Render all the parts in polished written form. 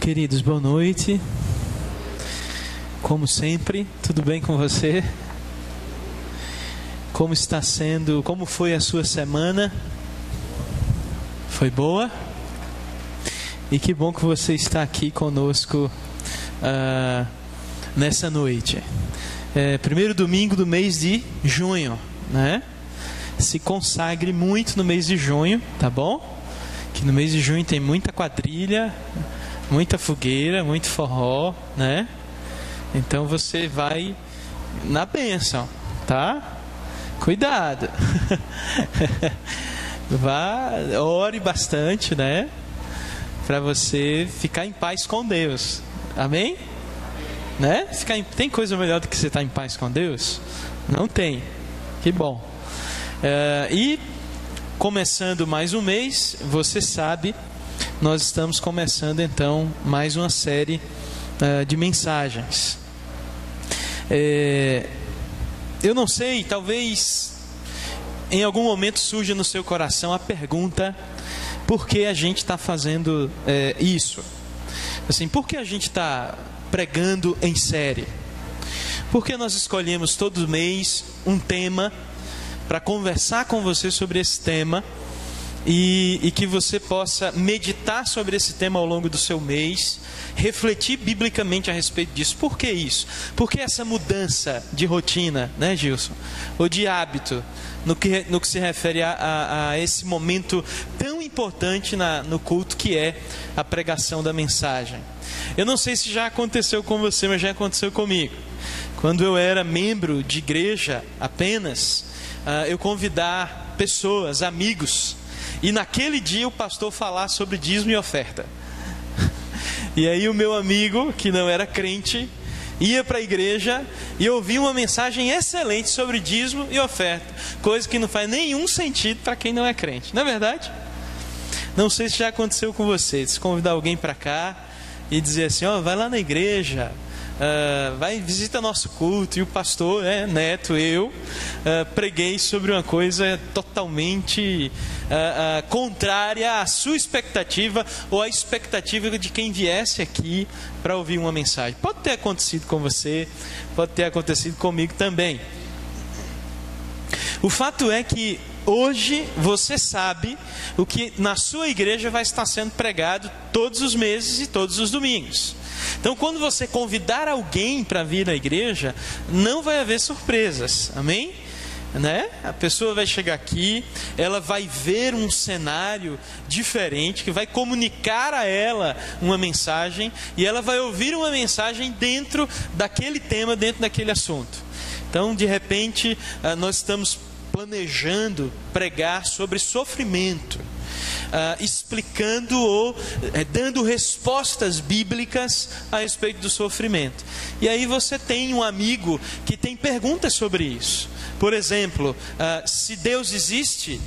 Queridos, boa noite. Como sempre, tudo bem com você? Como está sendo, como foi a sua semana? Foi boa? E que bom que você está aqui conosco nessa noite. Primeiro domingo do mês de junho, né? Se consagre muito no mês de junho, tá bom? Que no mês de junho tem muita quadrilha, muita fogueira, muito forró, né? Então você vai na bênção, tá? Cuidado. Vá, ore bastante, né? Para você ficar em paz com Deus. Amém? Né? Tem coisa melhor do que você estar em paz com Deus? Não tem. Que bom. E começando mais um mês, você sabe, nós estamos começando então mais uma série de mensagens. Eu não sei, talvez em algum momento surja no seu coração a pergunta: por que a gente está fazendo isso? Assim, por que a gente está pregando em série? Por que nós escolhemos todo mês um tema para conversar com você sobre esse tema e que você possa meditar sobre esse tema ao longo do seu mês, refletir biblicamente a respeito disso? Por que isso? Por que essa mudança de rotina, né, Gilson? Ou de hábito, no que se refere a esse momento tão importante no culto que é a pregação da mensagem? Eu não sei se já aconteceu com você, mas já aconteceu comigo. Quando eu era membro de igreja apenas, eu convidar pessoas, amigos, e naquele dia o pastor falar sobre dízimo e oferta. E aí o meu amigo, que não era crente, ia para a igreja e ouvia uma mensagem excelente sobre dízimo e oferta, coisa que não faz nenhum sentido para quem não é crente, não é verdade? Não sei se já aconteceu com você, se convidar alguém para cá e dizer assim: vai lá na igreja, vai, visita nosso culto, e o pastor, Neto, eu preguei sobre uma coisa totalmente contrária à sua expectativa ou à expectativa de quem viesse aqui para ouvir uma mensagem. Pode ter acontecido com você, pode ter acontecido comigo também. O fato é que hoje você sabe o que na sua igreja vai estar sendo pregado todos os meses e todos os domingos. Então, quando você convidar alguém para vir na igreja, não vai haver surpresas, amém? Né? A pessoa vai chegar aqui, ela vai ver um cenário diferente, que vai comunicar a ela uma mensagem, e ela vai ouvir uma mensagem dentro daquele tema, dentro daquele assunto. Então, de repente, nós estamos planejando pregar sobre sofrimento, explicando ou dando respostas bíblicas a respeito do sofrimento. E aí você tem um amigo que tem perguntas sobre isso. Por exemplo, se Deus existe,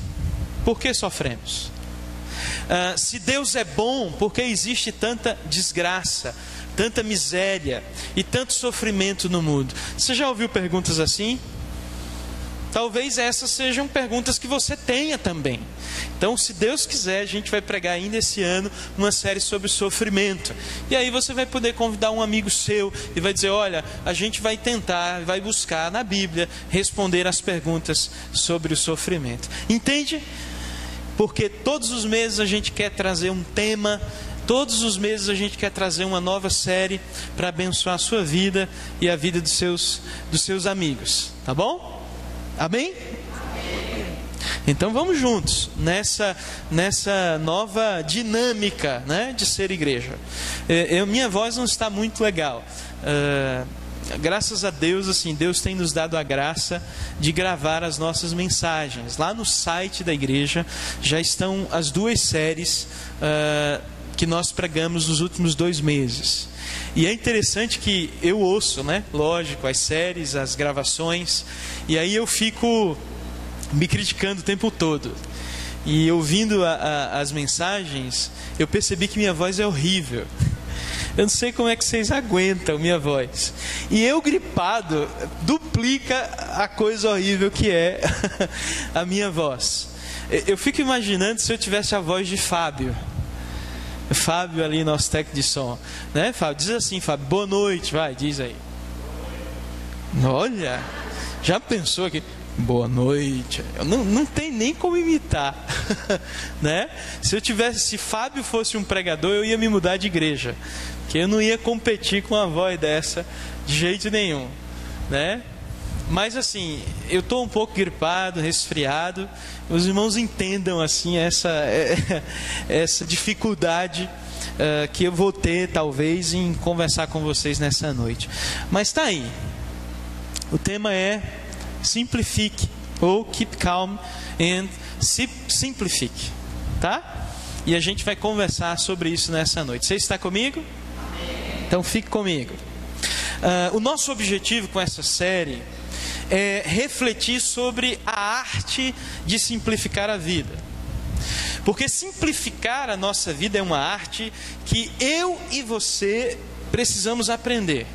por que sofremos? Se Deus é bom, por que existe tanta desgraça, tanta miséria e tanto sofrimento no mundo? Você já ouviu perguntas assim? Talvez essas sejam perguntas que você tenha também. Então, se Deus quiser, a gente vai pregar ainda esse ano uma série sobre sofrimento. E aí você vai poder convidar um amigo seu e vai dizer: olha, a gente vai tentar, vai buscar na Bíblia responder as perguntas sobre o sofrimento. Entende? Porque todos os meses a gente quer trazer um tema, todos os meses a gente quer trazer uma nova série para abençoar a sua vida e a vida dos seus amigos. Tá bom? Amém? Então vamos juntos nessa nova dinâmica, né, de ser igreja. Minha voz não está muito legal. Graças a Deus, assim, Deus tem nos dado a graça de gravar as nossas mensagens. Lá no site da igreja já estão as 2 séries que nós pregamos nos últimos 2 meses. E é interessante que eu ouço, né, lógico, as séries, as gravações, e aí eu fico me criticando o tempo todo. E ouvindo as mensagens, eu percebi que minha voz é horrível. Eu não sei como é que vocês aguentam minha voz. E eu gripado, duplica a coisa horrível que é a minha voz. Eu fico imaginando se eu tivesse a voz de Fábio. Fábio ali, nosso técnico de som, né, Fábio? Diz assim, Fábio, boa noite, vai, diz aí. Olha, já pensou aqui? Boa noite. Não tem nem como imitar, né? Se Fábio fosse um pregador, eu ia me mudar de igreja, porque eu não ia competir com uma voz dessa de jeito nenhum, né? Mas assim, eu estou um pouco gripado, resfriado. Os irmãos entendam assim essa dificuldade que eu vou ter talvez em conversar com vocês nessa noite. Mas está aí. O tema é simplifique, ou keep calm and simplifique, tá? E a gente vai conversar sobre isso nessa noite. Você está comigo? Então fique comigo. O nosso objetivo com essa série é refletir sobre a arte de simplificar a vida. Porque simplificar a nossa vida é uma arte que eu e você precisamos aprender.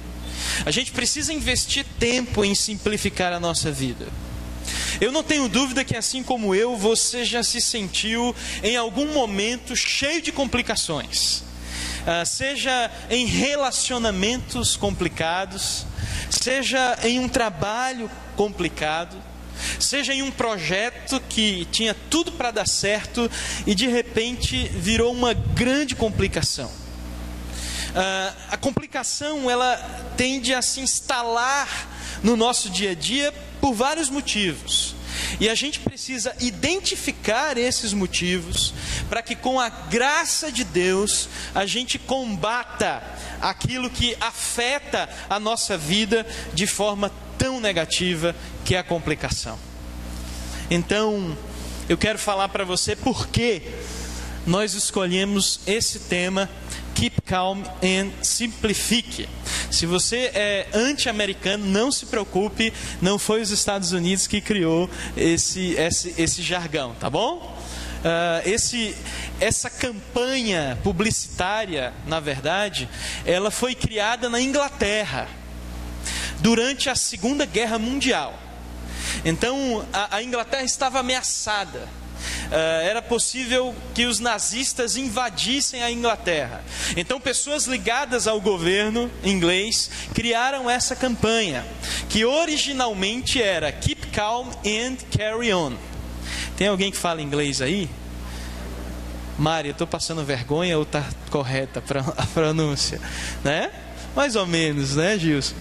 A gente precisa investir tempo em simplificar a nossa vida. Eu não tenho dúvida que, assim como eu, você já se sentiu em algum momento cheio de complicações. Seja em relacionamentos complicados, seja em um trabalho complicado, seja em um projeto que tinha tudo para dar certo e de repente virou uma grande complicação. A complicação, ela tende a se instalar no nosso dia a dia por vários motivos. E a gente precisa identificar esses motivos para que, com a graça de Deus, a gente combata aquilo que afeta a nossa vida de forma tão negativa, que é a complicação. Então, eu quero falar para você por que nós escolhemos esse tema, Keep Calm and Simplifique. Se você é anti-americano, não se preocupe, não foi os Estados Unidos que criou esse jargão, tá bom? Essa campanha publicitária, na verdade, ela foi criada na Inglaterra, durante a Segunda Guerra Mundial. Então, a Inglaterra estava ameaçada. Era possível que os nazistas invadissem a Inglaterra. Então pessoas ligadas ao governo inglês criaram essa campanha, que originalmente era Keep Calm and Carry On. Tem alguém que fala inglês aí? Mari, eu estou passando vergonha ou está correta a pronúncia? Né? Mais ou menos, né, Gilson?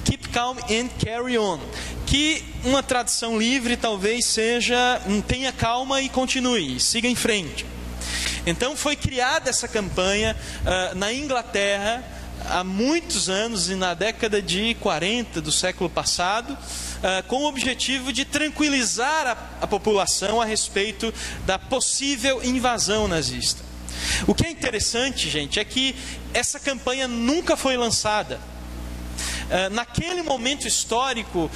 Keep calm and carry on. Que uma tradução livre talvez seja: tenha calma e continue, siga em frente. Então foi criada essa campanha na Inglaterra há muitos anos, e na década de 40 do século passado, com o objetivo de tranquilizar a população a respeito da possível invasão nazista. O que é interessante, gente, é que essa campanha nunca foi lançada. Naquele momento histórico,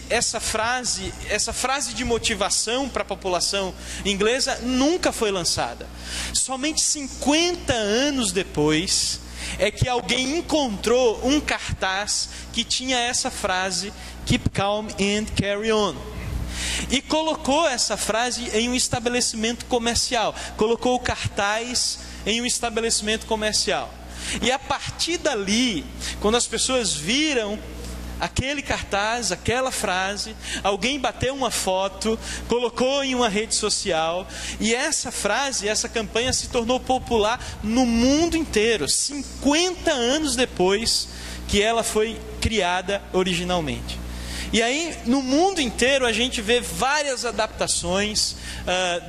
essa frase de motivação para a população inglesa nunca foi lançada. Somente 50 anos depois é que alguém encontrou um cartaz que tinha essa frase, Keep calm and carry on. E colocou essa frase em um estabelecimento comercial. Colocou o cartaz em um estabelecimento comercial. E a partir dali, quando as pessoas viram aquele cartaz, aquela frase, alguém bateu uma foto, colocou em uma rede social, e essa frase, essa campanha se tornou popular no mundo inteiro, 50 anos depois que ela foi criada originalmente. E aí, no mundo inteiro, a gente vê várias adaptações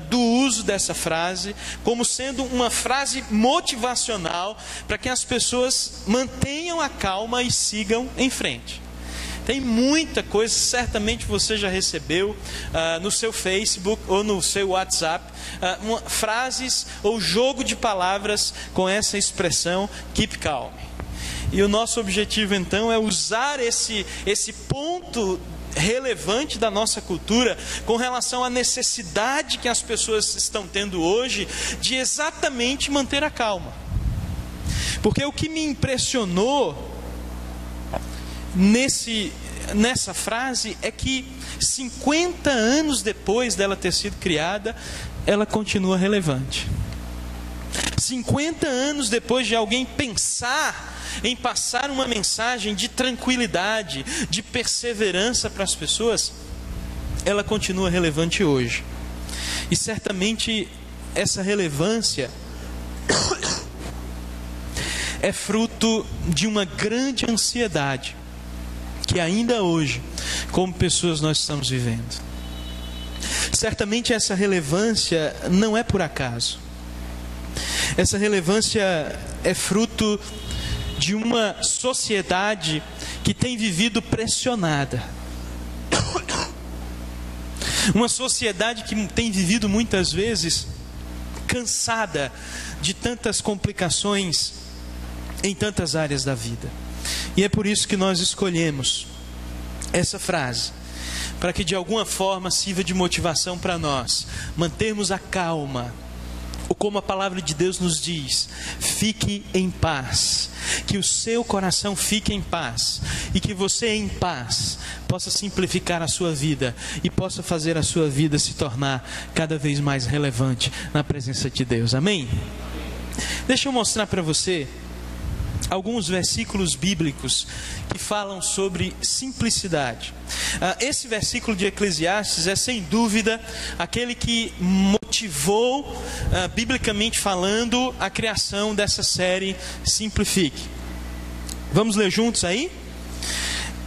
do uso dessa frase, como sendo uma frase motivacional para que as pessoas mantenham a calma e sigam em frente. Tem muita coisa, certamente você já recebeu no seu Facebook ou no seu WhatsApp, frases ou jogo de palavras com essa expressão, keep calm. E o nosso objetivo então é usar esse ponto relevante da nossa cultura com relação à necessidade que as pessoas estão tendo hoje de exatamente manter a calma. Porque o que me impressionou nessa frase é que 50 anos depois dela ter sido criada, ela continua relevante. 50 anos depois de alguém pensar em passar uma mensagem de tranquilidade, de perseverança para as pessoas, ela continua relevante hoje. E certamente essa relevância é fruto de uma grande ansiedade que ainda hoje, como pessoas, nós estamos vivendo. Certamente essa relevância não é por acaso. Essa relevância é fruto de uma sociedade que tem vivido pressionada. Uma sociedade que tem vivido muitas vezes cansada de tantas complicações em tantas áreas da vida. E é por isso que nós escolhemos essa frase, para que de alguma forma sirva de motivação para nós mantermos a calma, ou como a palavra de Deus nos diz, fique em paz, que o seu coração fique em paz, e que você em paz possa simplificar a sua vida, e possa fazer a sua vida se tornar cada vez mais relevante na presença de Deus, amém? Deixa eu mostrar para você alguns versículos bíblicos que falam sobre simplicidade. Esse versículo de Eclesiastes é sem dúvida aquele que motivou, biblicamente falando, a criação dessa série Simplifique. Vamos ler juntos aí?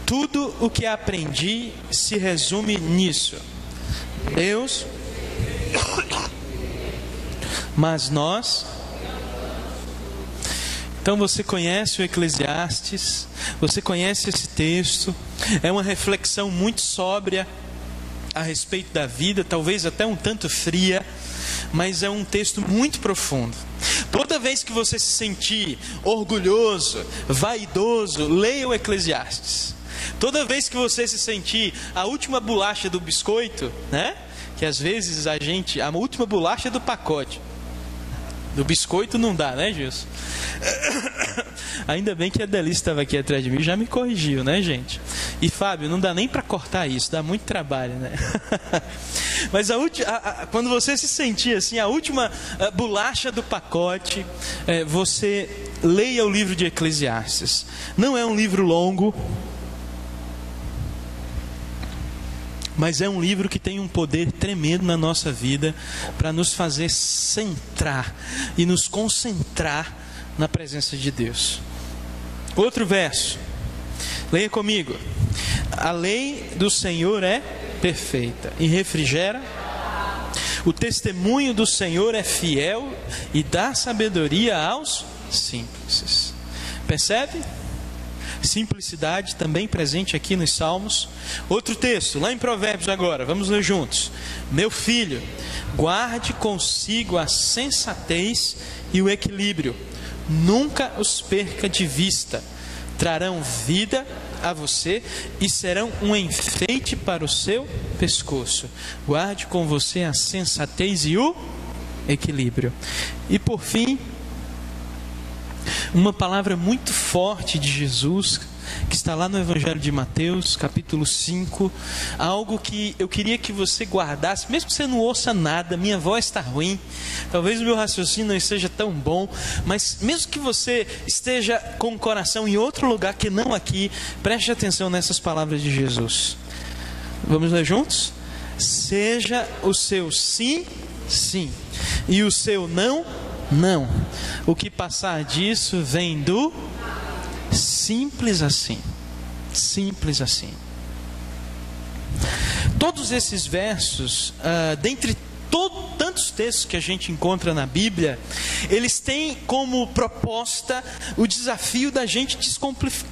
Tudo o que aprendi se resume nisso: Deus, mas nós. Então você conhece o Eclesiastes, você conhece esse texto, é uma reflexão muito sóbria a respeito da vida, talvez até um tanto fria, mas é um texto muito profundo. Toda vez que você se sentir orgulhoso, vaidoso, leia o Eclesiastes. Toda vez que você se sentir a última bolacha do biscoito, né? Que às vezes a última bolacha do pacote. Do biscoito não dá, né, Gilson? Ainda bem que a Delícia estava aqui atrás de mim e já me corrigiu, né, gente? E Fábio, não dá nem para cortar isso, dá muito trabalho, né? Mas quando você se sentir assim, a última bolacha do pacote, você leia o livro de Eclesiastes. Não é um livro longo, mas é um livro que tem um poder tremendo na nossa vida para nos fazer centrar e nos concentrar na presença de Deus. Outro verso, leia comigo: a lei do Senhor é perfeita e refrigera, o testemunho do Senhor é fiel e dá sabedoria aos simples. Percebe? Simplicidade também presente aqui nos Salmos. Outro texto, lá em Provérbios agora, vamos ler juntos: meu filho, guarde consigo a sensatez e o equilíbrio, nunca os perca de vista, trarão vida a você e serão um enfeite para o seu pescoço. Guarde com você a sensatez e o equilíbrio. E por fim, uma palavra muito forte de Jesus, que está lá no Evangelho de Mateus, capítulo 5, algo que eu queria que você guardasse, mesmo que você não ouça nada, minha voz está ruim, talvez o meu raciocínio não esteja tão bom, mas mesmo que você esteja com o coração em outro lugar que não aqui, preste atenção nessas palavras de Jesus. Vamos ler juntos? Seja o seu sim, sim, e o seu não, não. O que passar disso vem do simples assim. Simples assim. Todos esses versos, dentre tantos textos que a gente encontra na Bíblia, eles têm como proposta o desafio da gente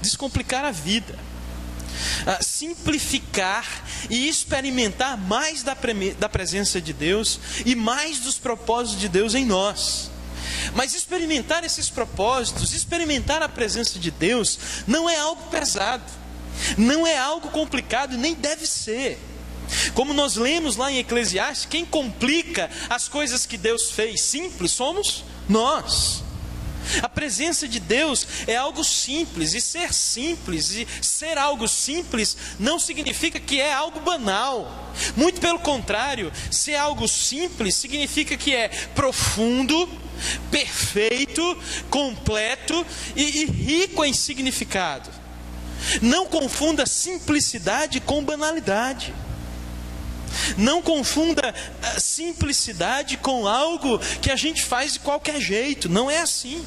descomplicar a vida, simplificar e experimentar mais da presença de Deus e mais dos propósitos de Deus em nós. Mas experimentar esses propósitos, experimentar a presença de Deus, não é algo pesado, não é algo complicado, nem deve ser. Como nós lemos lá em Eclesiastes, quem complica as coisas que Deus fez simples somos nós. A presença de Deus é algo simples, e ser algo simples não significa que é algo banal. Muito pelo contrário, ser algo simples significa que é profundo, perfeito, completo e rico em significado. Não confunda simplicidade com banalidade. Não confunda a simplicidade com algo que a gente faz de qualquer jeito. Não é assim.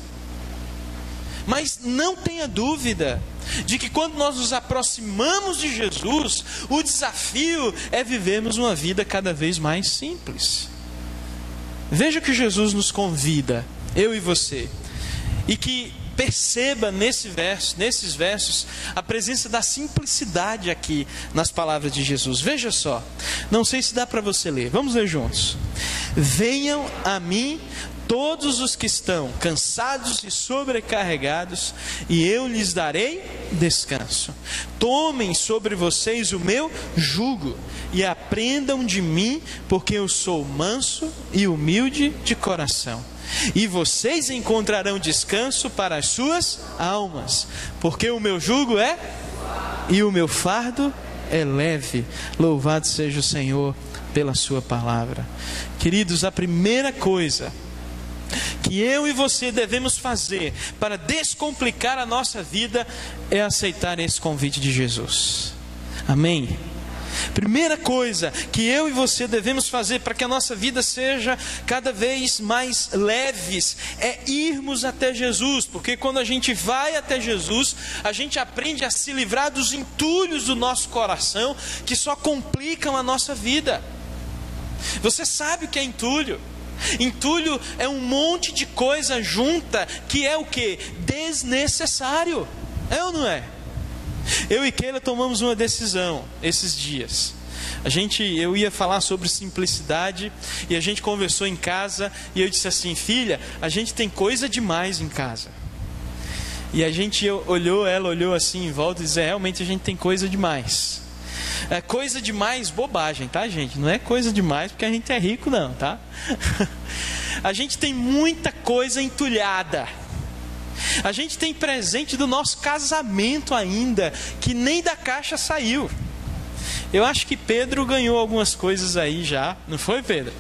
Mas não tenha dúvida de que quando nós nos aproximamos de Jesus, o desafio é vivermos uma vida cada vez mais simples. Veja que Jesus nos convida, eu e você, e que perceba nesses versos a presença da simplicidade aqui nas palavras de Jesus. Veja só, não sei se dá para você ler, vamos ler juntos. Venham a mim todos os que estão cansados e sobrecarregados, e eu lhes darei descanso. Tomem sobre vocês o meu jugo e aprendam de mim, porque eu sou manso e humilde de coração. E vocês encontrarão descanso para as suas almas, porque o meu jugo é e o meu fardo é leve. Louvado seja o Senhor pela sua palavra. Queridos, a primeira coisa que eu e você devemos fazer para descomplicar a nossa vida é aceitar esse convite de Jesus. Amém? Primeira coisa que eu e você devemos fazer para que a nossa vida seja cada vez mais leves é irmos até Jesus, porque quando a gente vai até Jesus, a gente aprende a se livrar dos entulhos do nosso coração que só complicam a nossa vida. Você sabe o que é entulho? Entulho é um monte de coisa junta que é o que? Desnecessário. É ou não é? Eu e Keila tomamos uma decisão esses dias. Eu ia falar sobre simplicidade e a gente conversou em casa e eu disse assim: filha, a gente tem coisa demais em casa. E a gente ela olhou assim em volta e disse: realmente a gente tem coisa demais. É coisa demais, bobagem, tá, gente? Não é coisa demais porque a gente é rico, não, tá? A gente tem muita coisa entulhada. A gente tem presente do nosso casamento ainda, que nem da caixa saiu. Eu acho que Pedro ganhou algumas coisas aí já, não foi, Pedro?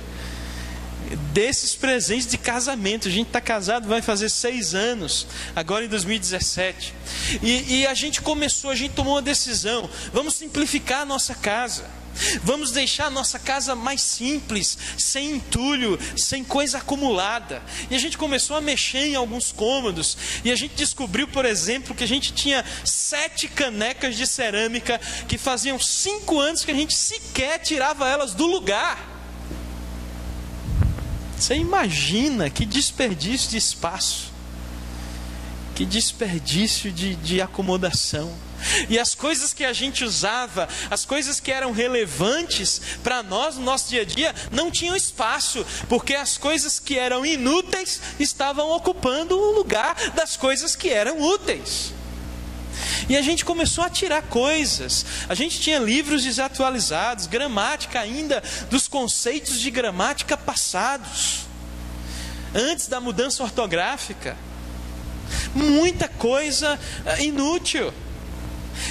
Desses presentes de casamento. A gente está casado, vai fazer 6 anos, agora em 2017. E a gente tomou uma decisão: vamos simplificar a nossa casa. Vamos deixar a nossa casa mais simples, sem entulho, sem coisa acumulada. E a gente começou a mexer em alguns cômodos. E a gente descobriu, por exemplo, que a gente tinha 7 canecas de cerâmica que faziam 5 anos que a gente sequer tirava elas do lugar. Você imagina que desperdício de espaço, que desperdício de acomodação. E as coisas que a gente usava, as coisas que eram relevantes para nós no nosso dia a dia, não tinham espaço, porque as coisas que eram inúteis estavam ocupando o lugar das coisas que eram úteis. E a gente começou a tirar coisas. A gente tinha livros desatualizados, gramática ainda dos conceitos de gramática passados, antes da mudança ortográfica. Muita coisa inútil.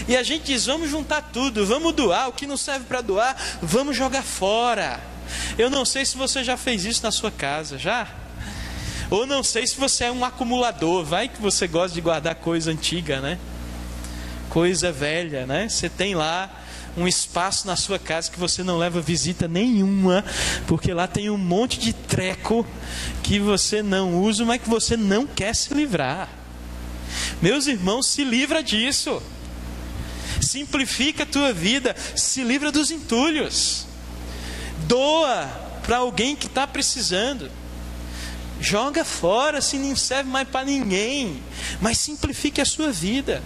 E a gente diz: vamos juntar tudo, vamos doar, o que não serve para doar, vamos jogar fora. Eu não sei se você já fez isso na sua casa, já? Ou não sei se você é um acumulador, vai que você gosta de guardar coisa antiga, né? Coisa velha, né? Você tem lá um espaço na sua casa que você não leva visita nenhuma, porque lá tem um monte de treco que você não usa, mas que você não quer se livrar. Meus irmãos, se livra disso. Simplifica a tua vida, se livra dos entulhos. Doa para alguém que está precisando. Joga fora se não serve mais para ninguém, mas simplifique a sua vida.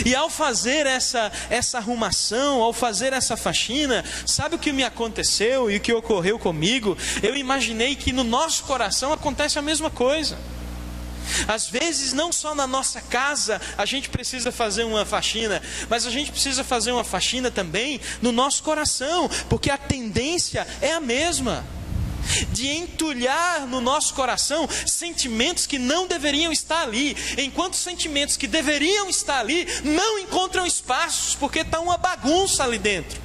E ao fazer essa arrumação, ao fazer essa faxina, sabe o que me aconteceu e o que ocorreu comigo? Eu imaginei que no nosso coração acontece a mesma coisa. Às vezes, não só na nossa casa a gente precisa fazer uma faxina, mas a gente precisa fazer uma faxina também no nosso coração, porque a tendência é a mesma. de entulhar no nosso coração sentimentos que não deveriam estar ali, enquanto sentimentos que deveriam estar ali não encontram espaços, porque está uma bagunça ali dentro.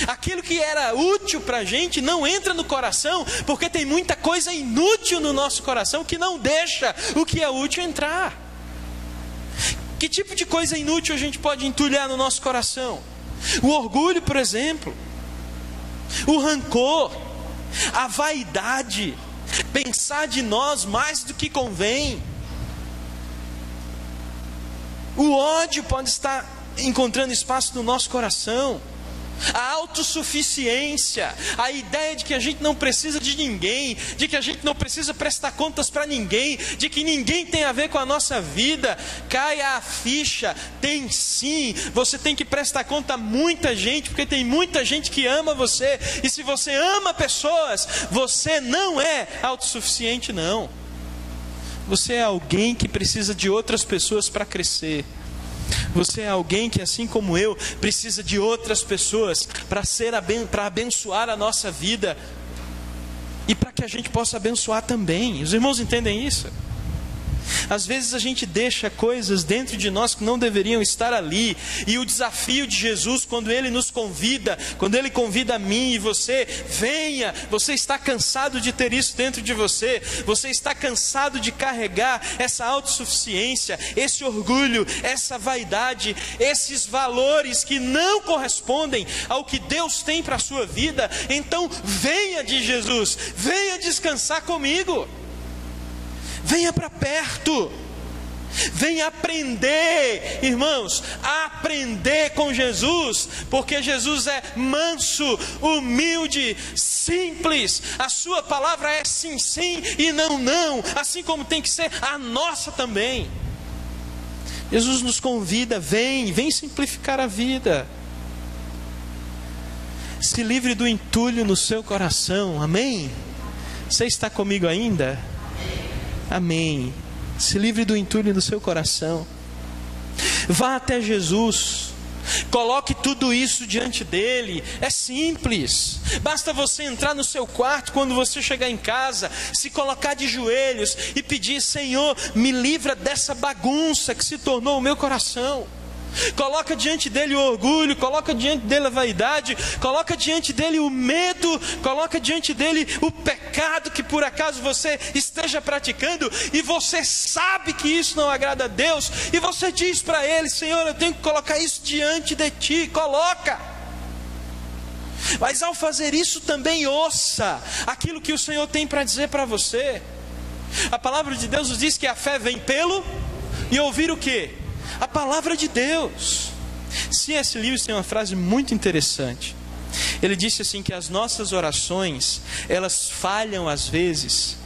Aquilo que era útil para a gente não entra no coração, porque tem muita coisa inútil no nosso coração que não deixa o que é útil entrar. Que tipo de coisa inútil a gente pode entulhar no nosso coração? O orgulho, por exemplo, o rancor, a vaidade, pensar de nós mais do que convém. O ódio pode estar encontrando espaço no nosso coração. A autossuficiência, a ideia de que a gente não precisa de ninguém, de que a gente não precisa prestar contas para ninguém, de que ninguém tem a ver com a nossa vida. Caia a ficha, tem sim. Você tem que prestar conta a muita gente, porque tem muita gente que ama você. E se você ama pessoas, você não é autossuficiente, não. Você é alguém que precisa de outras pessoas para crescer. Você é alguém que, assim como eu, precisa de outras pessoas para abençoar a nossa vida e para que a gente possa abençoar também. Os irmãos entendem isso? Às vezes a gente deixa coisas dentro de nós que não deveriam estar ali. E o desafio de Jesus, quando Ele nos convida, quando Ele convida a mim e você, venha. Você está cansado de ter isso dentro de você. Você está cansado de carregar essa autossuficiência, esse orgulho, essa vaidade, esses valores que não correspondem ao que Deus tem para a sua vida. Então venha de Jesus, venha descansar comigo. Venha para perto, venha aprender, irmãos, aprender com Jesus, porque Jesus é manso, humilde, simples. A sua palavra é sim, sim e não, não, assim como tem que ser a nossa também. Jesus nos convida, vem simplificar a vida. Se livre do entulho no seu coração, amém? Você está comigo ainda? Amém. Se livre do entulho do seu coração. Vá até Jesus. Coloque tudo isso diante dele. É simples. Basta você entrar no seu quarto quando você chegar em casa, se colocar de joelhos e pedir: Senhor, me livra dessa bagunça que se tornou o meu coração. Coloca diante dele o orgulho, coloca diante dele a vaidade, coloca diante dele o medo, coloca diante dele o pecado que por acaso você esteja praticando e você sabe que isso não agrada a Deus, e você diz para ele: Senhor, eu tenho que colocar isso diante de ti. Coloca. Mas ao fazer isso também ouça aquilo que o Senhor tem para dizer para você. A palavra de Deus nos diz que a fé vem pelo e ouvir o quê? A palavra de Deus. C.S. Lewis tem uma frase muito interessante. Ele disse assim, que as nossas orações, elas falham às vezes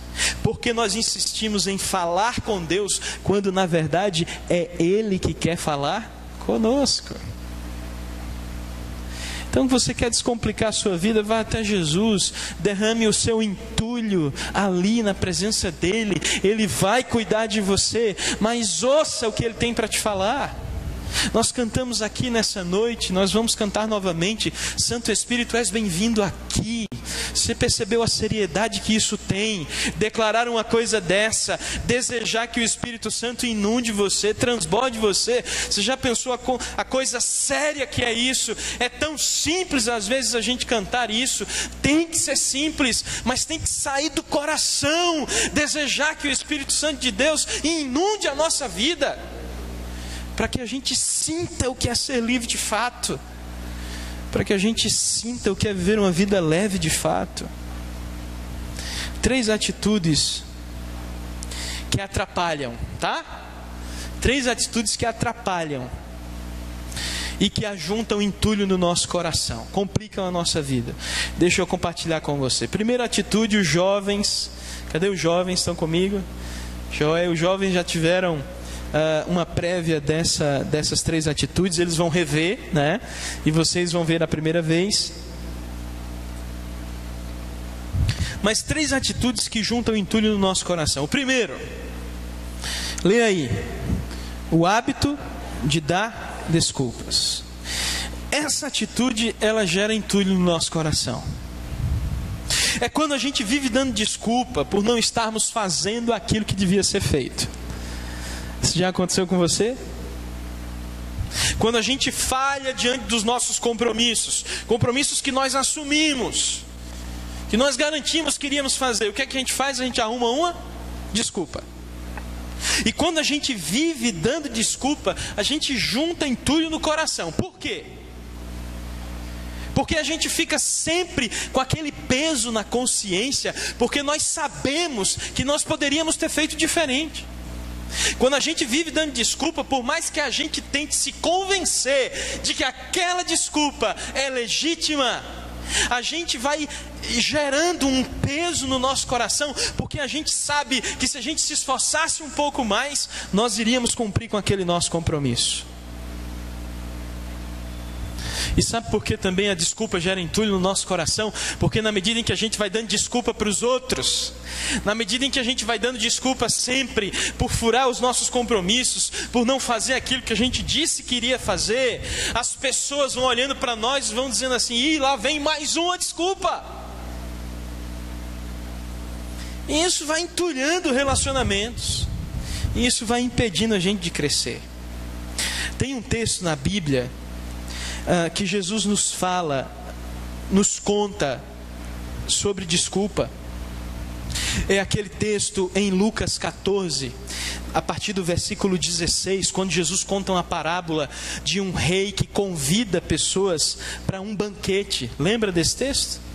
porque nós insistimos em falar com Deus, quando na verdade é Ele que quer falar conosco. Então, você quer descomplicar a sua vida, vá até Jesus, derrame o seu entulho ali na presença dEle. Ele vai cuidar de você, mas ouça o que Ele tem para te falar. Nós cantamos aqui nessa noite, nós vamos cantar novamente: Santo Espírito, és bem-vindo aqui. Você percebeu a seriedade que isso tem? Declarar uma coisa dessa, desejar que o Espírito Santo inunde você, transborde você. Você já pensou a coisa séria que é isso? É tão simples às vezes a gente cantar isso. Tem que ser simples, mas tem que sair do coração. Desejar que o Espírito Santo de Deus inunde a nossa vida, para que a gente sinta o que é ser livre de fato, para que a gente sinta o que é viver uma vida leve de fato. 3 atitudes que atrapalham, tá? 3 atitudes que atrapalham e que ajuntam entulho no nosso coração, complicam a nossa vida. Deixa eu compartilhar com você. Primeira atitude, os jovens. Cadê os jovens? Estão comigo? Joel, os jovens já tiveram uma prévia dessas 3 atitudes. Eles vão rever, né? E vocês vão ver a primeira vez. Mas 3 atitudes que juntam entulho no nosso coração. O primeiro, lê aí: o hábito de dar desculpas. Essa atitude, ela gera entulho no nosso coração. É quando a gente vive dando desculpa por não estarmos fazendo aquilo que devia ser feito. Isso já aconteceu com você? Quando a gente falha diante dos nossos compromissos, compromissos que nós assumimos, que nós garantimos que iríamos fazer, o que é que a gente faz? A gente arruma uma desculpa. E quando a gente vive dando desculpa, a gente junta entulho no coração. Por quê? Porque a gente fica sempre com aquele peso na consciência, porque nós sabemos que nós poderíamos ter feito diferente. Quando a gente vive dando desculpa, por mais que a gente tente se convencer de que aquela desculpa é legítima, a gente vai gerando um peso no nosso coração, porque a gente sabe que se a gente se esforçasse um pouco mais, nós iríamos cumprir com aquele nosso compromisso. E sabe por que também a desculpa gera entulho no nosso coração? Porque na medida em que a gente vai dando desculpa para os outros, na medida em que a gente vai dando desculpa sempre por furar os nossos compromissos, por não fazer aquilo que a gente disse que iria fazer, as pessoas vão olhando para nós e vão dizendo assim: ih, lá vem mais uma desculpa. E isso vai entulhando relacionamentos, e isso vai impedindo a gente de crescer. Tem um texto na Bíblia que Jesus nos fala, nos conta sobre desculpa. É aquele texto em Lucas 14, a partir do versículo 16, quando Jesus conta uma parábola de um rei que convida pessoas para um banquete. Lembra desse texto?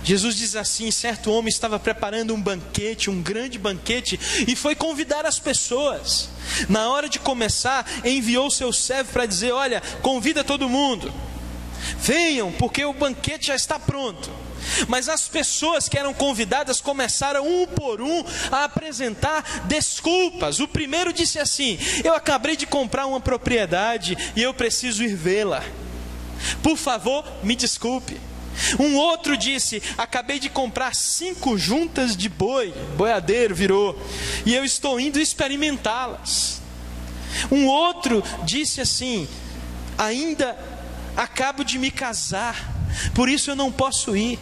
Jesus diz assim: certo homem estava preparando um banquete, um grande banquete, e foi convidar as pessoas. Na hora de começar, enviou seu servo para dizer: olha, convida todo mundo, venham, porque o banquete já está pronto. Mas as pessoas que eram convidadas começaram um por um a apresentar desculpas. O primeiro disse assim: eu acabei de comprar uma propriedade e eu preciso ir vê-la, por favor me desculpe. Um outro disse: acabei de comprar 5 juntas de boi, boiadeiro virou, e eu estou indo experimentá-las. Um outro disse assim: ainda acabo de me casar, por isso eu não posso ir.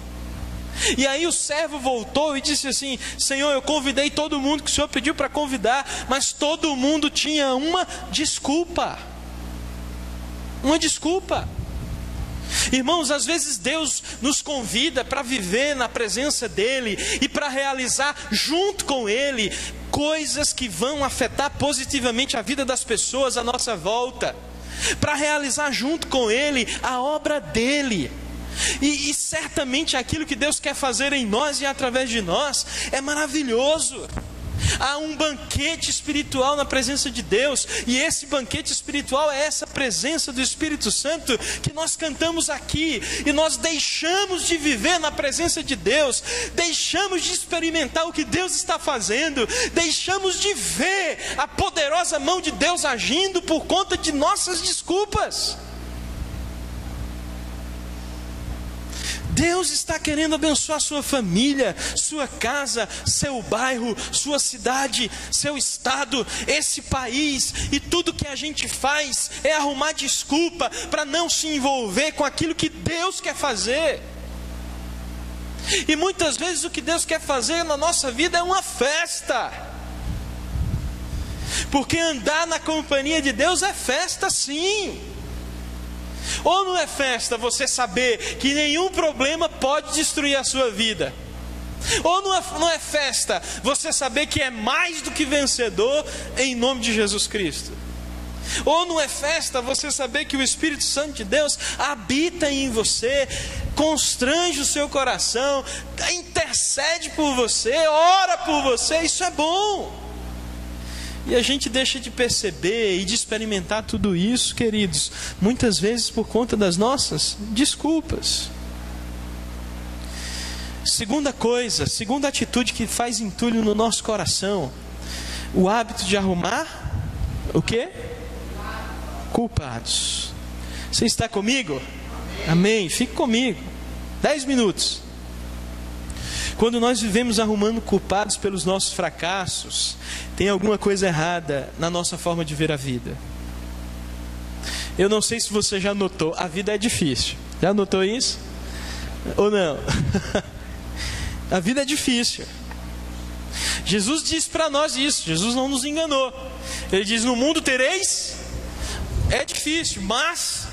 E aí o servo voltou e disse assim: Senhor, eu convidei todo mundo que o Senhor pediu para convidar, mas todo mundo tinha uma desculpa. Uma desculpa. Irmãos, às vezes Deus nos convida para viver na presença dEle e para realizar junto com Ele coisas que vão afetar positivamente a vida das pessoas à nossa volta, para realizar junto com Ele a obra dEle. E certamente aquilo que Deus quer fazer em nós e através de nós é maravilhoso. Há um banquete espiritual na presença de Deus, e esse banquete espiritual é essa presença do Espírito Santo que nós cantamos aqui. E nós deixamos de viver na presença de Deus, deixamos de experimentar o que Deus está fazendo, deixamos de ver a poderosa mão de Deus agindo por conta de nossas desculpas. Deus está querendo abençoar sua família, sua casa, seu bairro, sua cidade, seu estado, esse país. E tudo que a gente faz é arrumar desculpa para não se envolver com aquilo que Deus quer fazer. E muitas vezes o que Deus quer fazer na nossa vida é uma festa. Porque andar na companhia de Deus é festa, sim. Ou não é festa você saber que nenhum problema pode destruir a sua vida? Ou não é festa você saber que é mais do que vencedor em nome de Jesus Cristo? Ou não é festa você saber que o Espírito Santo de Deus habita em você, constrange o seu coração, intercede por você, ora por você? Isso é bom. E a gente deixa de perceber e de experimentar tudo isso, queridos, muitas vezes por conta das nossas desculpas. Segunda coisa, segunda atitude que faz entulho no nosso coração: o hábito de arrumar o quê? Culpados. Você está comigo? Amém. Fique comigo. 10 minutos. Quando nós vivemos arrumando culpados pelos nossos fracassos, tem alguma coisa errada na nossa forma de ver a vida. Eu não sei se você já notou, a vida é difícil. Já notou isso? Ou não? A vida é difícil. Jesus diz para nós isso. Jesus não nos enganou. Ele diz: no mundo tereis. É difícil, mas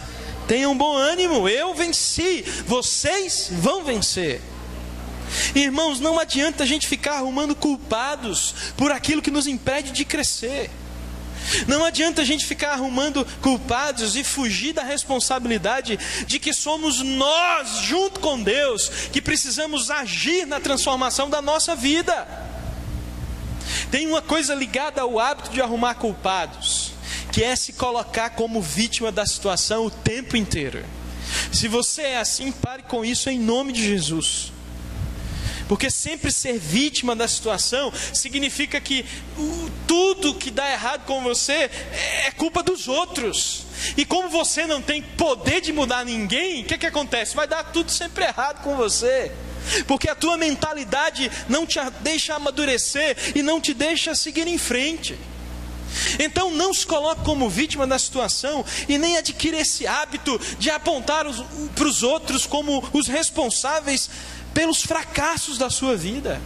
tenham bom ânimo. Eu venci. Vocês vão vencer. Irmãos, não adianta a gente ficar arrumando culpados por aquilo que nos impede de crescer. Não adianta a gente ficar arrumando culpados e fugir da responsabilidade de que somos nós, junto com Deus, que precisamos agir na transformação da nossa vida. Tem uma coisa ligada ao hábito de arrumar culpados, que é se colocar como vítima da situação o tempo inteiro. Se você é assim, pare com isso em nome de Jesus. Porque sempre ser vítima da situação significa que tudo que dá errado com você é culpa dos outros. E como você não tem poder de mudar ninguém, o que acontece? Vai dar tudo sempre errado com você. Porque a tua mentalidade não te deixa amadurecer e não te deixa seguir em frente. Então não se coloque como vítima da situação e nem adquira esse hábito de apontar para os outros como os responsáveis pelos fracassos da sua vida.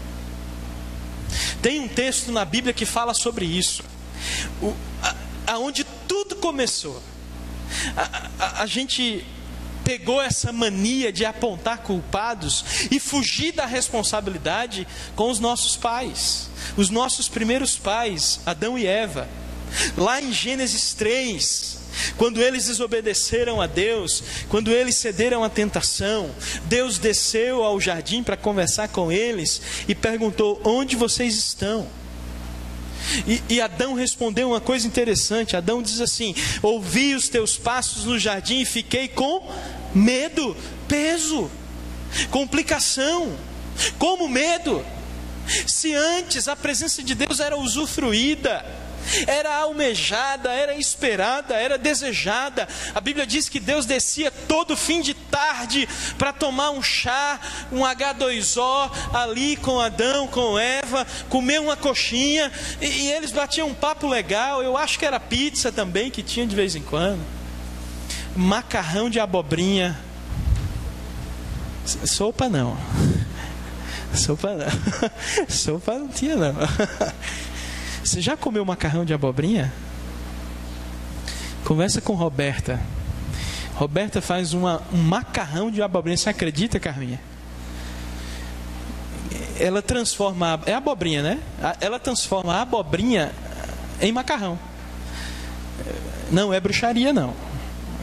Tem um texto na Bíblia que fala sobre isso, aonde tudo começou. A gente pegou essa mania de apontar culpados e fugir da responsabilidade com os nossos pais, os nossos primeiros pais, Adão e Eva. Lá em Gênesis 3, quando eles desobedeceram a Deus, quando eles cederam à tentação, Deus desceu ao jardim para conversar com eles e perguntou: onde vocês estão? E Adão respondeu uma coisa interessante. Adão diz assim: ouvi os teus passos no jardim e fiquei com medo, peso, complicação. Como medo? Se antes a presença de Deus era usufruída, era almejada, era esperada, era desejada. A Bíblia diz que Deus descia todo fim de tarde para tomar um chá, um H2O ali com Adão, com Eva, comer uma coxinha, e eles batiam um papo legal. Eu acho que era pizza também que tinha de vez em quando, macarrão de abobrinha. Sopa não. Sopa não. Sopa não tinha não. Você já comeu macarrão de abobrinha? Conversa com Roberta. Roberta faz um macarrão de abobrinha. Você acredita, Carminha? Ela transforma... É abobrinha, né? Ela transforma a abobrinha em macarrão. Não é bruxaria, não.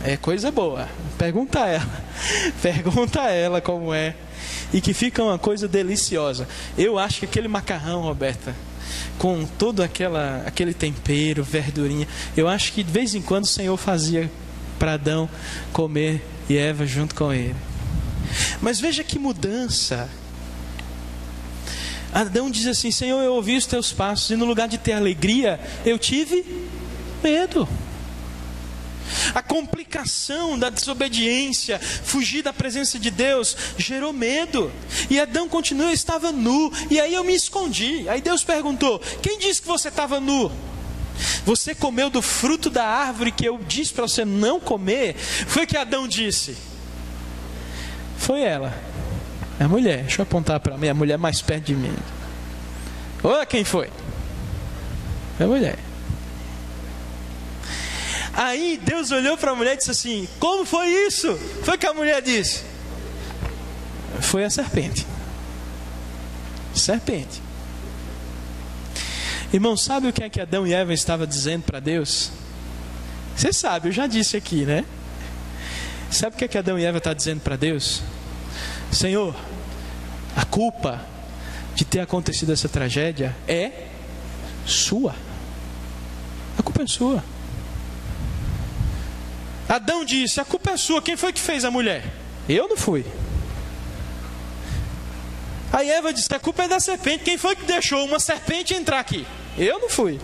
É coisa boa. Pergunta a ela. Pergunta a ela como é. E que fica uma coisa deliciosa. Eu acho que aquele macarrão, Roberta, com todo aquele tempero, verdurinha, eu acho que de vez em quando o Senhor fazia para Adão comer e Eva junto com ele. Mas veja que mudança. Adão diz assim: Senhor, eu ouvi os teus passos e no lugar de ter alegria, eu tive medo. A complicação da desobediência, fugir da presença de Deus, gerou medo. E Adão continua: eu estava nu, e aí eu me escondi. Aí Deus perguntou: quem disse que você estava nu? Você comeu do fruto da árvore que eu disse para você não comer? Foi o que Adão disse. Foi ela, a mulher. Deixa eu apontar para mim, a mulher mais perto de mim. Olha quem foi. Foi a mulher. Aí Deus olhou para a mulher e disse assim: como foi isso? Foi o que a mulher disse. Foi a serpente. Serpente. Irmão, sabe o que é que Adão e Eva estavam dizendo para Deus? Você sabe, eu já disse aqui, né? Sabe o que é que Adão e Eva estão dizendo para Deus? Senhor, a culpa de ter acontecido essa tragédia é sua. A culpa é sua. Adão disse: a culpa é sua. Quem foi que fez a mulher? Eu não fui. Aí Eva disse: a culpa é da serpente. Quem foi que deixou uma serpente entrar aqui? Eu não fui.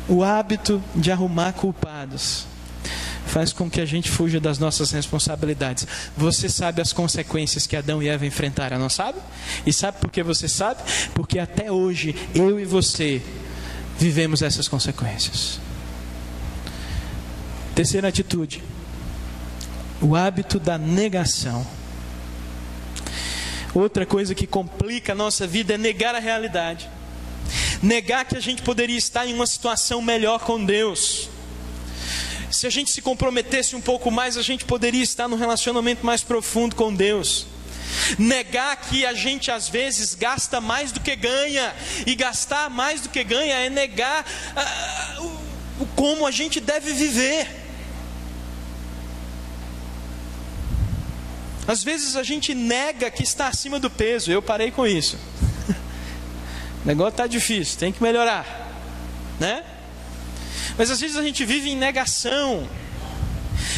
O hábito de arrumar culpados faz com que a gente fuja das nossas responsabilidades. Você sabe as consequências que Adão e Eva enfrentaram, não sabe? E sabe por que você sabe? Porque até hoje, eu e você vivemos essas consequências. Terceira atitude: o hábito da negação. Outra coisa que complica a nossa vida é negar a realidade. Negar que a gente poderia estar em uma situação melhor com Deus. Se a gente se comprometesse um pouco mais, a gente poderia estar num relacionamento mais profundo com Deus. Negar que a gente às vezes gasta mais do que ganha. E gastar mais do que ganha é negar como a gente deve viver. Às vezes a gente nega que está acima do peso. Eu parei com isso. O negócio está difícil, tem que melhorar, né? Mas às vezes a gente vive em negação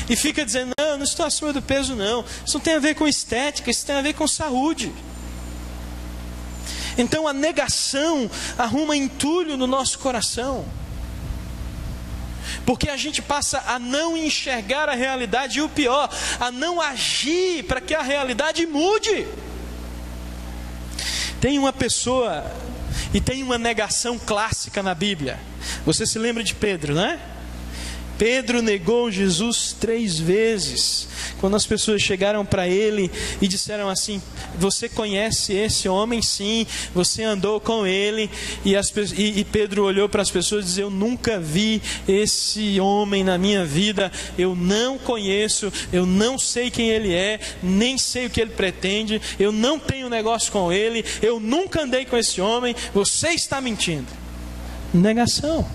e fica dizendo, não estou acima do peso não. Isso não tem a ver com estética, isso tem a ver com saúde. Então a negação arruma entulho no nosso coração. Porque a gente passa a não enxergar a realidade e o pior, a não agir para que a realidade mude. Tem uma pessoa e tem uma negação clássica na Bíblia. Você se lembra de Pedro, né? Pedro negou Jesus 3 vezes. Quando as pessoas chegaram para ele e disseram assim, você conhece esse homem? Sim, você andou com ele. E Pedro olhou para as pessoas e disse, eu nunca vi esse homem na minha vida. Eu não conheço, eu não sei quem ele é, nem sei o que ele pretende. Eu não tenho negócio com ele, eu nunca andei com esse homem. Você está mentindo. Negação.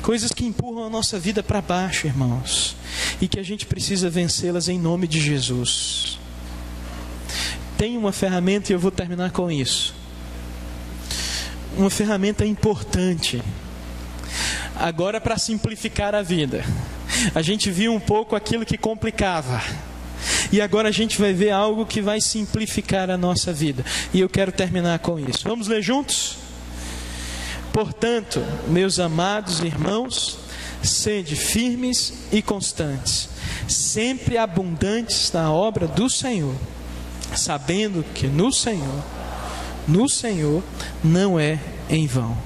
Coisas que empurram a nossa vida para baixo, irmãos, e que a gente precisa vencê-las em nome de Jesus. Tem uma ferramenta, e eu vou terminar com isso. Uma ferramenta importante. Agora, para simplificar a vida. A gente viu um pouco aquilo que complicava. E agora a gente vai ver algo que vai simplificar a nossa vida. E eu quero terminar com isso. Vamos ler juntos? Portanto, meus amados irmãos, sede firmes e constantes, sempre abundantes na obra do Senhor, sabendo que no Senhor não é em vão.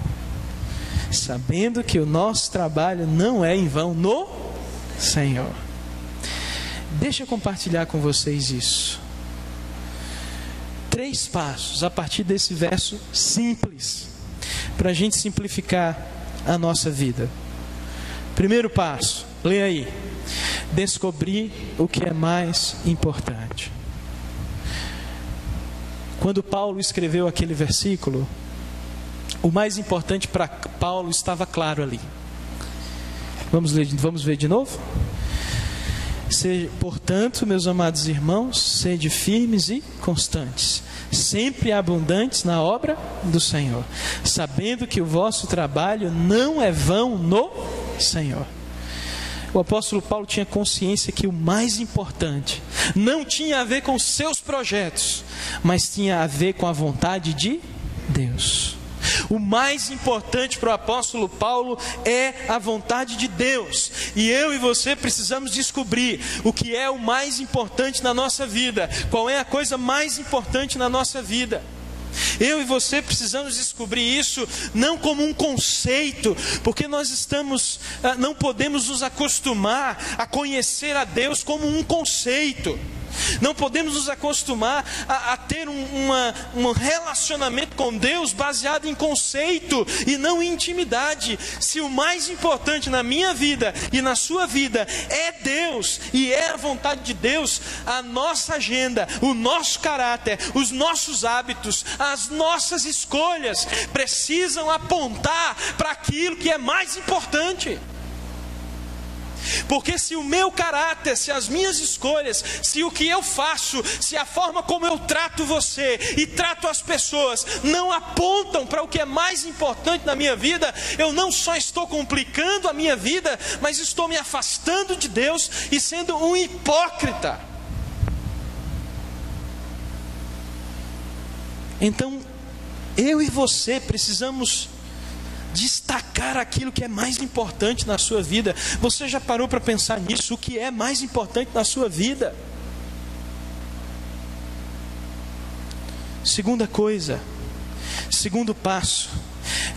Sabendo que o nosso trabalho não é em vão no Senhor. Deixa eu compartilhar com vocês isso. 3 passos a partir desse verso simples, para a gente simplificar a nossa vida. Primeiro passo, leia aí. Descobrir o que é mais importante. Quando Paulo escreveu aquele versículo, o mais importante para Paulo estava claro ali. Vamos ver de novo? Portanto, meus amados irmãos, sede firmes e constantes, sempre abundantes na obra do Senhor, sabendo que o vosso trabalho não é vão no Senhor. O apóstolo Paulo tinha consciência que o mais importante não tinha a ver com seus projetos, mas tinha a ver com a vontade de Deus. O mais importante para o apóstolo Paulo é a vontade de Deus. E eu e você precisamos descobrir o que é o mais importante na nossa vida. Qual é a coisa mais importante na nossa vida? Eu e você precisamos descobrir isso não como um conceito, porque não podemos nos acostumar a conhecer a Deus como um conceito. Não podemos nos acostumar a ter um relacionamento com Deus baseado em conceito e não em intimidade. Se o mais importante na minha vida e na sua vida é Deus e é a vontade de Deus, a nossa agenda, o nosso caráter, os nossos hábitos, as nossas escolhas precisam apontar para aquilo que é mais importante. Porque se o meu caráter, se as minhas escolhas, se o que eu faço, se a forma como eu trato você e trato as pessoas não apontam para o que é mais importante na minha vida, eu não só estou complicando a minha vida, mas estou me afastando de Deus e sendo um hipócrita. Então, eu e você precisamos destacar aquilo que é mais importante na sua vida. Você já parou para pensar nisso? O que é mais importante na sua vida? Segunda coisa, segundo passo,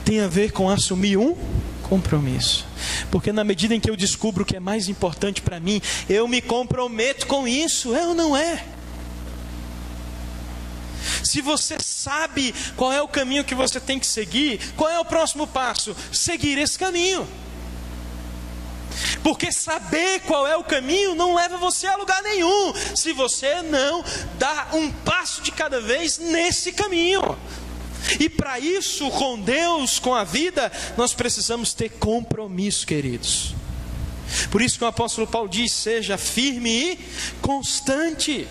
tem a ver com assumir um compromisso. Porque na medida em que eu descubro o que é mais importante para mim, eu me comprometo com isso, é ou não é? se você sabe qual é o caminho que você tem que seguir, qual é o próximo passo? Seguir esse caminho. Porque saber qual é o caminho não leva você a lugar nenhum, se você não dá um passo de cada vez nesse caminho. E para isso, com Deus, com a vida, nós precisamos ter compromisso, queridos. Por isso que o apóstolo Paulo diz: seja firme e constante.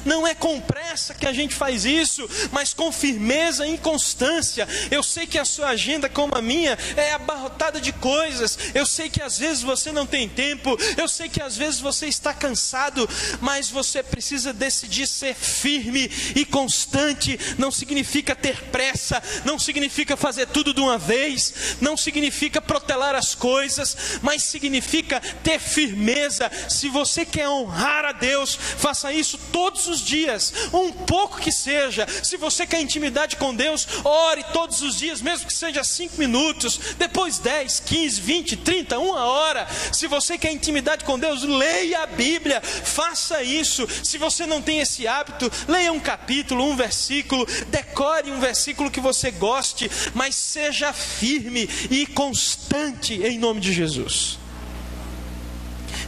Não é com pressa que a gente faz isso, mas com firmeza e constância. Eu sei que a sua agenda, como a minha, é abarrotada de coisas. Eu sei que às vezes você não tem tempo. Eu sei que às vezes você está cansado. Mas você precisa decidir ser firme e constante. Não significa ter pressa. Não significa fazer tudo de uma vez. Não significa protelar as coisas. Mas significa ter firmeza. Se você quer honrar a Deus, faça isso todos os dias, um pouco que seja. Se você quer intimidade com Deus, ore todos os dias, mesmo que seja 5 minutos, depois 10, 15, 20, 30, 1 hora. Se você quer intimidade com Deus, leia a Bíblia, faça isso. Se você não tem esse hábito, leia um capítulo, um versículo, decore um versículo que você goste, mas seja firme e constante em nome de Jesus.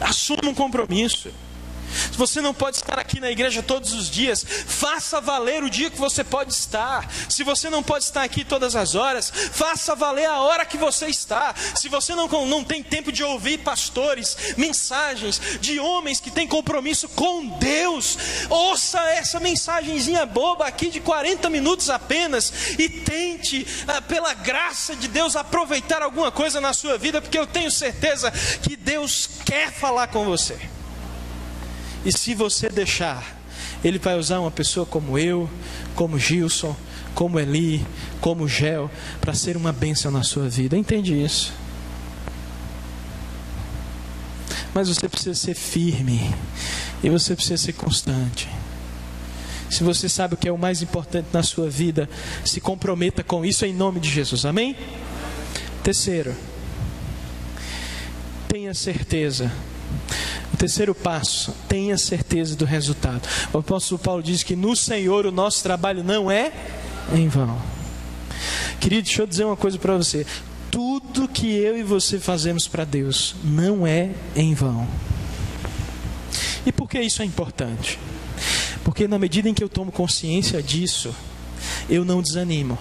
Assuma um compromisso. Se você não pode estar aqui na igreja todos os dias, faça valer o dia que você pode estar. Se você não pode estar aqui todas as horas, faça valer a hora que você está. Se você não tem tempo de ouvir pastores, mensagens de homens que têm compromisso com Deus, ouça essa mensagenzinha boba aqui de 40 minutos apenas e tente, pela graça de Deus, aproveitar alguma coisa na sua vida, porque eu tenho certeza que Deus quer falar com você. E se você deixar, Ele vai usar uma pessoa como eu, como Gilson, como Eli, como Gel, para ser uma bênção na sua vida. Entende isso? Mas você precisa ser firme. E você precisa ser constante. Se você sabe o que é o mais importante na sua vida, se comprometa com isso em nome de Jesus. Amém? Terceiro, tenha certeza. O terceiro passo, tenha certeza do resultado. O apóstolo Paulo diz que no Senhor o nosso trabalho não é em vão. Querido, deixa eu dizer uma coisa para você. Tudo que eu e você fazemos para Deus não é em vão. E por que isso é importante? Porque na medida em que eu tomo consciência disso, eu não desanimo.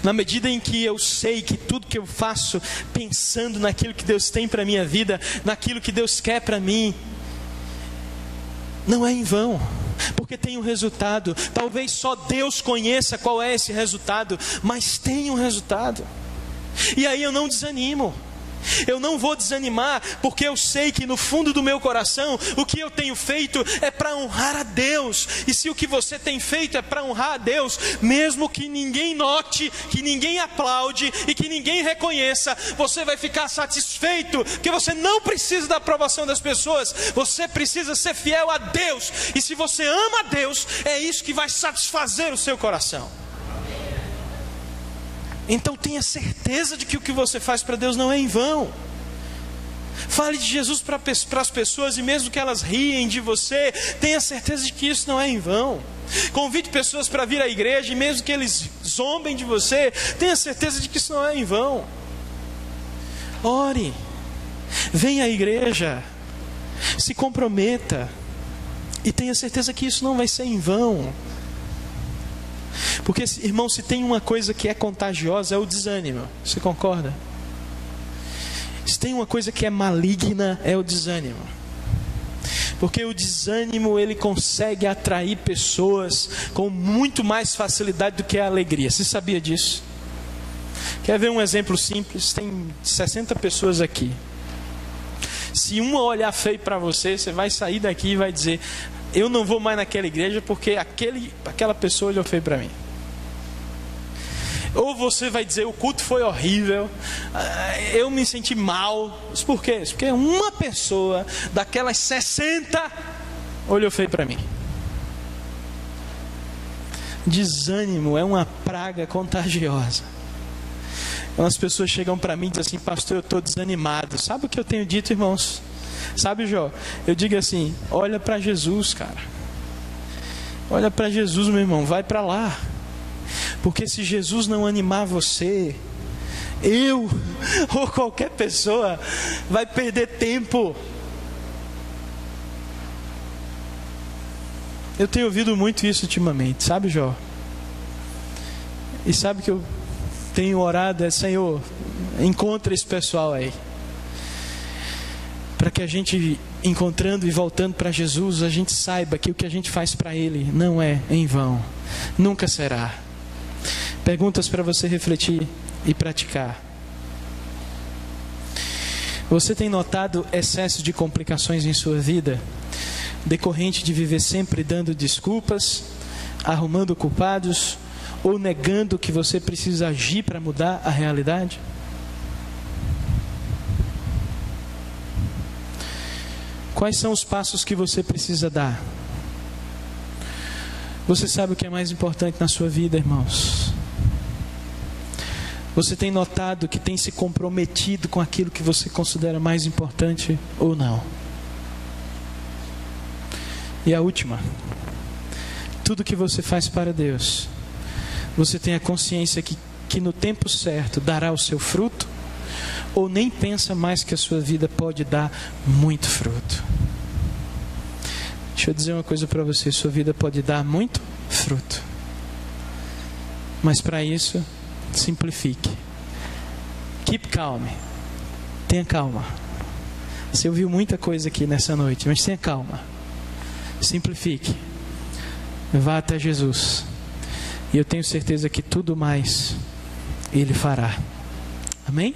Na medida em que eu sei que tudo que eu faço pensando naquilo que Deus tem para a minha vida, naquilo que Deus quer para mim, não é em vão, porque tem um resultado. Talvez só Deus conheça qual é esse resultado, mas tem um resultado. E aí eu não desanimo. Eu não vou desanimar, porque eu sei que no fundo do meu coração o que eu tenho feito é para honrar a Deus. E se o que você tem feito é para honrar a Deus, mesmo que ninguém note, que ninguém aplaude e que ninguém reconheça, você vai ficar satisfeito, porque você não precisa da aprovação das pessoas. Você precisa ser fiel a Deus. E se você ama a Deus, é isso que vai satisfazer o seu coração. Então tenha certeza de que o que você faz para Deus não é em vão. Fale de Jesus para as pessoas, e mesmo que elas riem de você, tenha certeza de que isso não é em vão. Convide pessoas para vir à igreja, e mesmo que eles zombem de você, tenha certeza de que isso não é em vão. Ore, venha à igreja, se comprometa, e tenha certeza que isso não vai ser em vão. Porque, irmão, se tem uma coisa que é contagiosa, é o desânimo. Você concorda? Se tem uma coisa que é maligna, é o desânimo. Porque o desânimo, ele consegue atrair pessoas com muito mais facilidade do que a alegria. Você sabia disso? Quer ver um exemplo simples? Tem 60 pessoas aqui. Se uma olhar feio para você, você vai sair daqui e vai dizer: eu não vou mais naquela igreja porque aquela pessoa olhou feio para mim. Ou você vai dizer: o culto foi horrível, eu me senti mal. Por quê? Porque uma pessoa daquelas 60 olhou feio para mim. Desânimo é uma praga contagiosa. Quando as pessoas chegam para mim e dizem assim: pastor, eu estou desanimado. Sabe o que eu tenho dito, irmãos? Sabe, Jó? Eu digo assim: olha para Jesus, cara. Olha para Jesus, meu irmão, vai para lá. Porque se Jesus não animar você, eu ou qualquer pessoa vai perder tempo. Eu tenho ouvido muito isso ultimamente, sabe, Jó? E sabe que eu tenho orado, Senhor, encontra esse pessoal aí. Para que a gente, encontrando e voltando para Jesus, a gente saiba que o que a gente faz para Ele não é em vão. Nunca será. Perguntas para você refletir e praticar. Você tem notado excesso de complicações em sua vida, decorrente de viver sempre dando desculpas, arrumando culpados, ou negando que você precisa agir para mudar a realidade? Quais são os passos que você precisa dar? Você sabe o que é mais importante na sua vida, irmãos? Você tem notado que tem se comprometido com aquilo que você considera mais importante ou não? E a última: tudo que você faz para Deus, você tem a consciência que no tempo certo dará o seu fruto? Ou nem pensa mais que a sua vida pode dar muito fruto? Deixa eu dizer uma coisa para você: sua vida pode dar muito fruto, mas para isso, simplifique. Keep calm. Tenha calma. Você ouviu muita coisa aqui nessa noite, mas tenha calma. Simplifique. Vá até Jesus, e eu tenho certeza que tudo mais Ele fará. Amém?